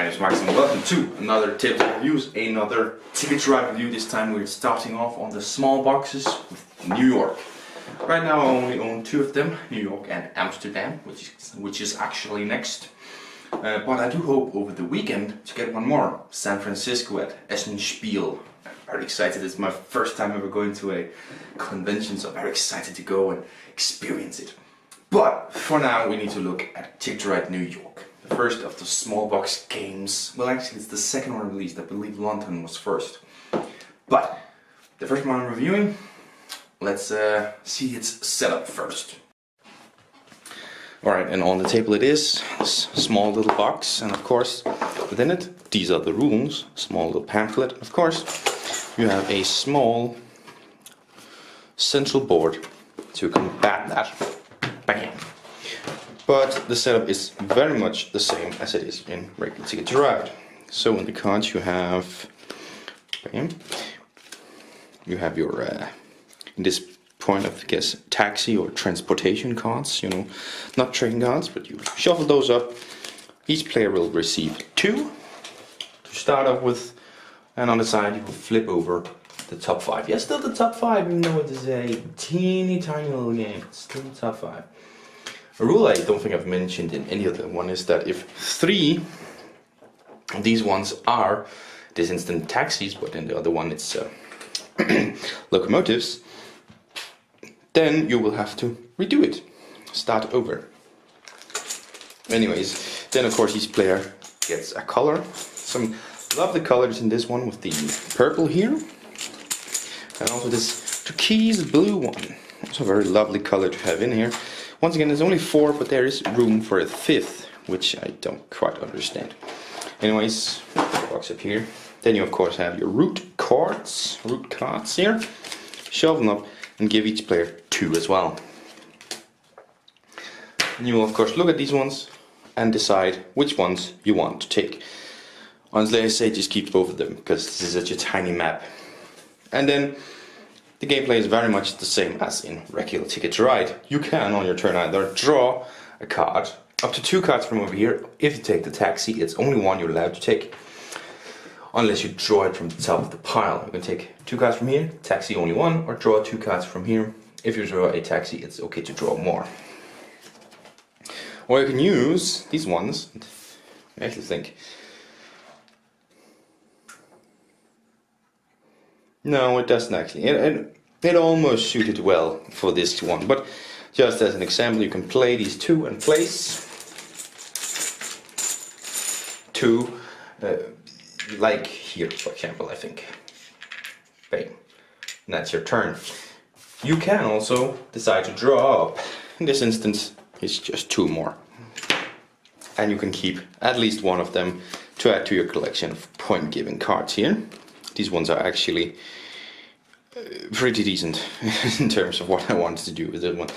name is Max and welcome to another Tabletop Reviews, another Ticket to Ride review. This time we're starting off on the small boxes with New York. Right now I only own two of them, New York and Amsterdam, which is actually next. But I do hope over the weekend to get one more, San Francisco at Essen Spiel. I'm very excited, it's my first time ever going to a convention, so I'm very excited to go and experience it. But for now we need to look at Ticket to Ride New York. The first of the small box games. Well, actually it's the second one released. I believe London was first. But the first one I'm reviewing, let's see its setup first. Alright, and on the table it is, this small little box, and of course within it, these are the rules, small little pamphlet. Of course, you have a small central board to combat that. Bam! But the setup is very much the same as it is in regular Ticket to Ride. So in the cards you have, bam, you have your, in this point of, I guess, taxi or transportation cards, you know, not train cards, but you shuffle those up. Each player will receive two to start off with, and on the side you will flip over the top five. Yeah, still the top five, even though it is a teeny tiny little game, it's still the top five. A rule I don't think I've mentioned in any other one is that if three of these ones are this instant taxis, but in the other one it's locomotives, then you will have to redo it, start over. Anyways, then of course each player gets a color. Some lovely colors in this one with the purple here, and also this turquoise blue one. Also a very lovely color to have in here. Once again, there's only four, but there is room for a fifth, which I don't quite understand. Anyways, box up here. Then you of course have your route cards here. Shelve them up and give each player two as well. And you will of course look at these ones and decide which ones you want to take. Honestly, I say just keep both of them because this is such a tiny map. And then the gameplay is very much the same as in regular Ticket to Ride. You can on your turn either draw a card, up to two cards from over here. If you take the taxi, it's only one you're allowed to take, unless you draw it from the top of the pile. You can take two cards from here, taxi only one, or draw two cards from here. If you draw a taxi, it's okay to draw more. Or you can use these ones. I actually think. No, it doesn't actually. It almost suited well for this one, but just as an example, you can play these two and place two, like here, for example, I think. Bam. And that's your turn. You can also decide to draw up. In this instance, it's just two more. And you can keep at least one of them to add to your collection of point-giving cards here. These ones are actually pretty decent in terms of what I wanted to do with this one.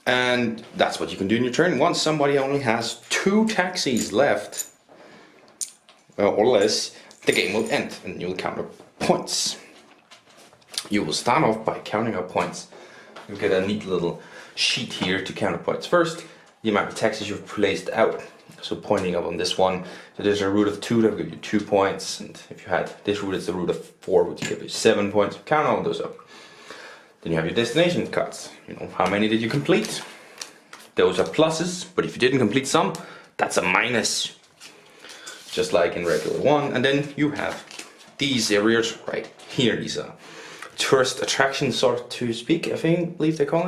And that's what you can do in your turn. Once somebody only has two taxis left, or less, the game will end and you'll count up points. You will start off by counting up points. You'll get a neat little sheet here to count up points. First, the amount of taxis you've placed out. So pointing up on this one, so there's a route of 2 that will give you 2 points, and if you had this route, it's the route of 4, which will give you 7 points. Count all those up. Then you have your destination cards. You know, how many did you complete? Those are pluses, but if you didn't complete some, that's a minus. Just like in regular one. And then you have these areas right here. These are tourist attractions, so to speak, I believe they call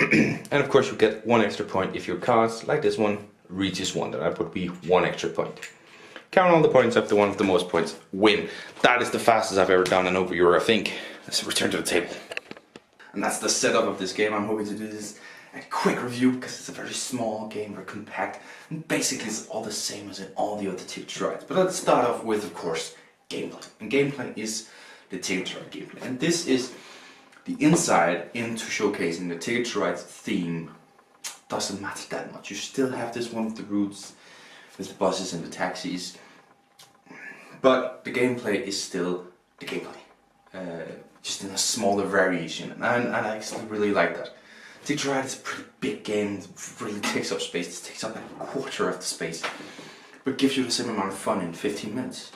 it. And of course you get 1 extra point if your cards, like this one, reaches 1, that would be 1 extra point. Count all the points up to one of the most points, win. That is the fastest I've ever done an overviewer, I think. Let's return to the table. And that's the setup of this game. I'm hoping to do this a quick review because it's a very small game, very compact, and basically it's all the same as in all the other Ticket to Rides. But let's start off with, of course, gameplay. And gameplay is the Ticket to Ride gameplay. And this is the inside into showcasing the Ticket to Ride's theme. Doesn't matter that much. You still have this one with the routes, with the buses and the taxis, but the gameplay is still the gameplay, just in a smaller variation, and I actually really like that. Ticket to Ride is a pretty big game. It really takes up space. It takes up like a quarter of the space. but gives you the same amount of fun in 15 minutes.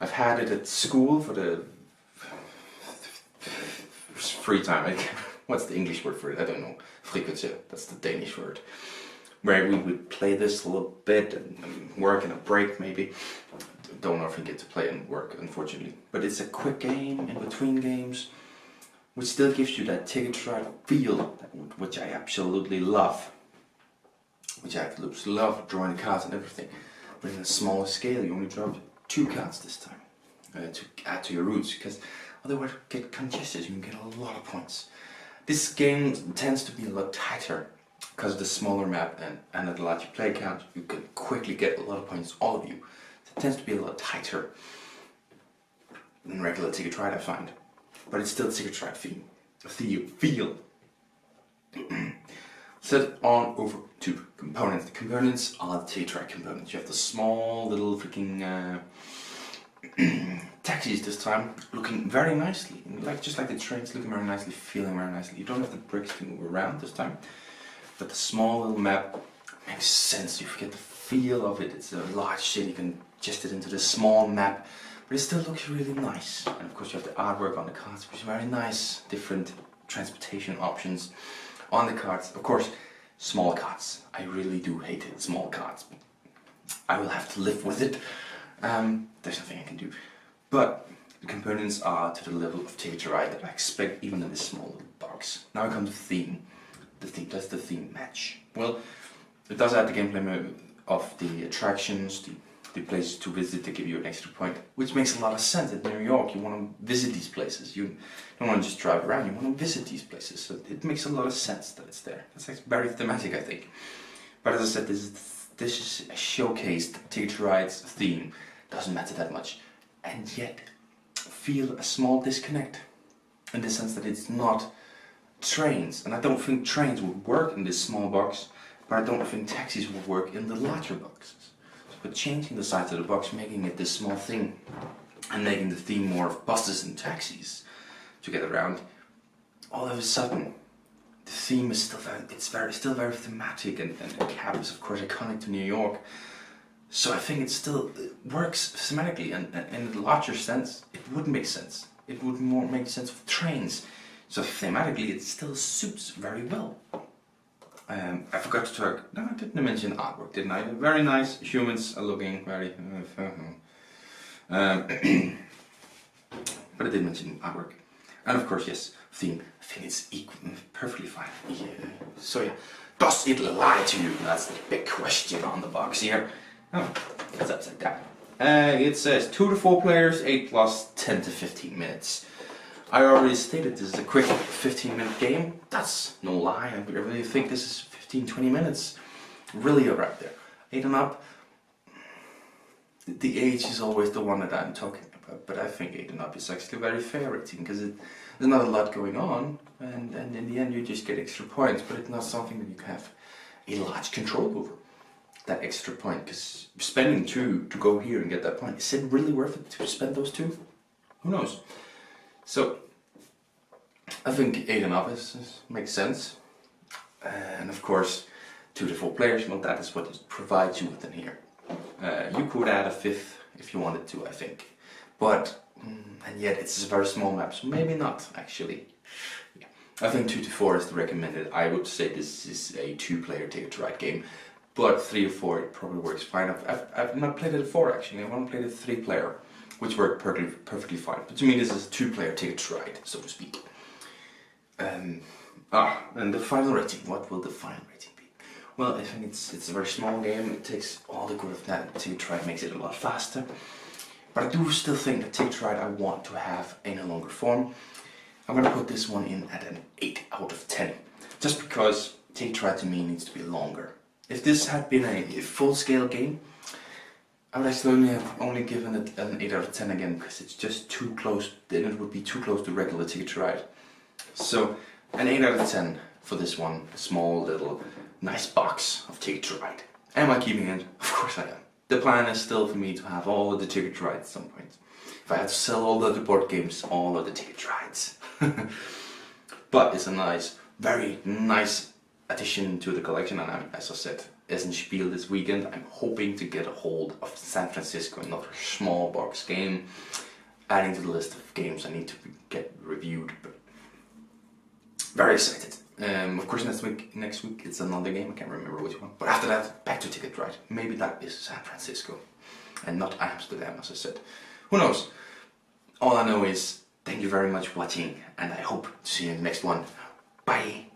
I've had it at school for the free time. What's the English word for it? I don't know. Frikvarter, that's the Danish word. Where we would play this a little bit and work in a break maybe. Don't often get to play and work, unfortunately. But it's a quick game in between games, which still gives you that ticket to ride feel, which I absolutely love. Which I absolutely love, drawing the cards and everything. But in a smaller scale, you only draw 2 cards this time to add to your routes, because otherwise you get congested, you can get a lot of points. This game tends to be a lot tighter because of the smaller map and the larger play count. You can quickly get a lot of points, all of you. So it tends to be a lot tighter than regular Ticket Ride, I find. But it's still Ticket Ride feel. Set on over to components. The components are the Ticket Ride components. You have the small little freaking taxis this time, looking very nicely, just like the trains, looking very nicely, feeling very nicely. You don't have the bricks to move around this time, but the small little map makes sense. You get the feel of it. It's a large city, you can adjust it into this small map, but it still looks really nice. And of course you have the artwork on the cards, which is very nice. Different transportation options on the cards. Of course, small cards. I really do hate it, small cards. I will have to live with it. There's nothing I can do. But the components are to the level of Ticket to Ride that I expect even in this small little box. Now I come to theme. That's the theme match. Well, it does add the gameplay mode of the attractions, the places to visit to give you an extra point, which makes a lot of sense. In New York, you want to visit these places. You don't want to just drive around, you want to visit these places. So it makes a lot of sense that it's there. That's very thematic, I think. But as I said, this is a showcased Ticket to Ride's theme. Doesn't matter that much. And yet, feel a small disconnect. In the sense that it's not trains. And I don't think trains would work in this small box, but I don't think taxis would work in the larger boxes. But changing the size of the box, making it this small thing, and making the theme more of buses and taxis to get around, all of a sudden, the theme is still very thematic, and the cab is of course iconic to New York. So I think it works thematically, and in the larger sense, it wouldn't make sense. It would more make sense with trains. So thematically, it still suits very well. I forgot to talk. No, I didn't mention artwork, didn't I? Very nice. Humans are looking very. But I did mention artwork, and of course, yes, theme. I think it's perfectly fine. Yeah. So yeah, does it lie to you? That's the big question on the box here. Oh, it's upside down. It says 2 to 4 players, 8 plus 10 to 15 minutes. I already stated this is a quick 15-minute game. That's no lie. I really think this is 15-20 minutes. Really right there. 8 and up. The age is always the one that I'm talking about, but I think 8 and up is actually a very fair rating, because there's not a lot going on, and in the end you just get extra points, but it's not something that you can have a large control over. That extra point, because spending 2 to go here and get that point, is it really worth it to spend those 2? Who knows? So I think 8 and up makes sense, and of course 2 to 4 players. Well, that is what it provides you within here. You could add a 5th if you wanted to, I think, but and yet it's a very small map, so maybe not actually. Yeah. I think 2 to 4 is the recommended. I would say this is a 2-player Ticket to Ride game. But 3 or 4, it probably works fine. I've not played it at 4 actually. I've only played it 3-player, which worked perfectly fine. But to me, this is a 2-player Ticket to Ride, so to speak. And the final rating. What will the final rating be? Well, I think it's a very small game. It takes all the good of that. Ticket to Ride makes it a lot faster. But I do still think that Ticket to Ride I want to have in a longer form. I'm going to put this one in at an 8 out of 10. Just because Ticket to Ride to me needs to be longer. If this had been a full-scale game, I would actually only given it an 8 out of 10 again, because it's just too close. Then it would be too close to regular Ticket to Ride. So an 8 out of 10 for this one, a small little nice box of Ticket to Ride. Am I keeping it? Of course I am. The plan is still for me to have all of the Ticket to Ride at some point. If I had to sell all the other board games, all of the Ticket to Rides. But it's a nice, very nice addition to the collection, and as I said, Spiel this weekend. I'm hoping to get a hold of San Francisco, another small box game, adding to the list of games I need to get reviewed. But very excited. Of course, next week it's another game. I can't remember which one. But after that, back to Ticket Ride. Maybe that is San Francisco and not Amsterdam, as I said. Who knows? All I know is thank you very much for watching, and I hope to see you in the next one. Bye.